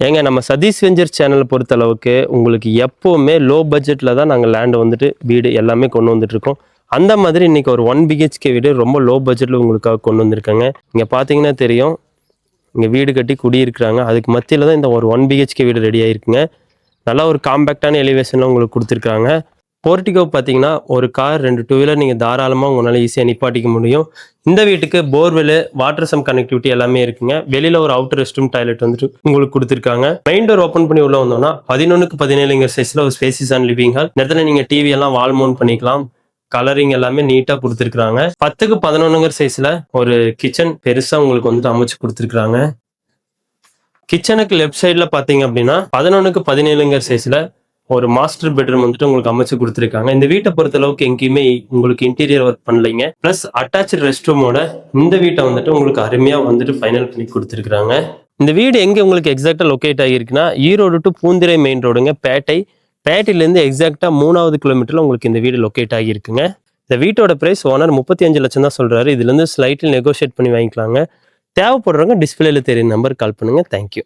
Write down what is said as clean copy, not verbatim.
ஏங்க நம்ம சதீஷ் வெஞ்சர் சேனலை பொறுத்த அளவுக்கு உங்களுக்கு எப்போவுமே லோ பட்ஜெட்டில் தான் நாங்கள் லேண்டு வந்துட்டு வீடு எல்லாமே கொண்டு வந்துட்டுருக்கோம். அந்த மாதிரி இன்றைக்கி ஒரு 1 BHK வீடு ரொம்ப லோ பட்ஜெட்டில் உங்களுக்காக கொண்டு வந்திருக்காங்க. இங்கே பார்த்தீங்கன்னா தெரியும், இங்கே வீடு கட்டி குடியிருக்கிறாங்க. அதுக்கு மத்தியில் தான் இந்த ஒரு 1 BHK வீடு ரெடி ஆகிருக்குங்க. நல்லா ஒரு காம்பேக்டான எலிவேஷனில் உங்களுக்கு கொடுத்துருக்காங்க. போர்ட்டிகோ பார்த்தீங்கன்னா ஒரு கார் 2 டூ வீலர் நீங்கள் தாராளமாக உங்களால் ஈஸியாக நிப்பாட்டிக்க முடியும். இந்த வீட்டுக்கு போர்வெல், வாட்டர் சம் கனெக்டிவிட்டி எல்லாமே இருக்குங்க. வெளியில் ஒரு அவுட்டர் ரெஸ்ட் ரூம், டாய்லெட் வந்துட்டு உங்களுக்கு கொடுத்துருக்காங்க. மெயின் டோர் ஓப்பன் பண்ணி உள்ள வந்தோம்னா 11x17 சைஸில் ஒரு ஸ்பேசியஸான லிவிங் ஹால். இந்த இடத்துல நீங்கள் டிவி எல்லாம் வால் மவுண்ட் பண்ணிக்கலாம். கலரிங் எல்லாமே நீட்டாக கொடுத்துருக்காங்க. 10x11 சைஸில் ஒரு கிச்சன் பெருசாக உங்களுக்கு வந்துட்டு அமைச்சு கொடுத்துருக்காங்க. கிச்சனுக்கு லெஃப்ட் சைடில் பார்த்தீங்க அப்படின்னா 11x17 சைஸில் ஒரு மாஸ்டர் பெட்ரூம் வந்துட்டு உங்களுக்கு அமைச்சு கொடுத்துருக்காங்க. இந்த வீட்டை பொறுத்த அளவுக்கு எங்கேயுமே உங்களுக்கு இன்டீரியர் ஒர்க் பண்ணலைங்க. பிளஸ் அட்டாச்சு ரெஸ்ட் ரூமோட இந்த வீட்டை வந்துட்டு உங்களுக்கு அருமையாக வந்துட்டு ஃபைனல் பண்ணி கொடுத்துருக்காங்க. இந்த வீடு எங்கே உங்களுக்கு எக்ஸாக்டாக locate ஆகிருக்குன்னா Erode to Poondurai main ரோடுங்க, பேட்டையிலேருந்து எக்ஸாக்டாக 3வது கிலோமீட்டரில் உங்களுக்கு இந்த வீடு லொக்கேட் ஆகியிருக்குங்க. இந்த வீட்டோட பிரைஸ் ஓனர் 35 லட்சம் தான் சொல்கிறாரு. இதுலேருந்து ஸ்லைட்லி நெகோஷியேட் பண்ணி வாங்கிக்கலாங்க. தேவைப்படுறவங்க டிஸ்பிளேல தெரியும் நம்பர் கால் பண்ணுங்கள். தேங்க்யூ.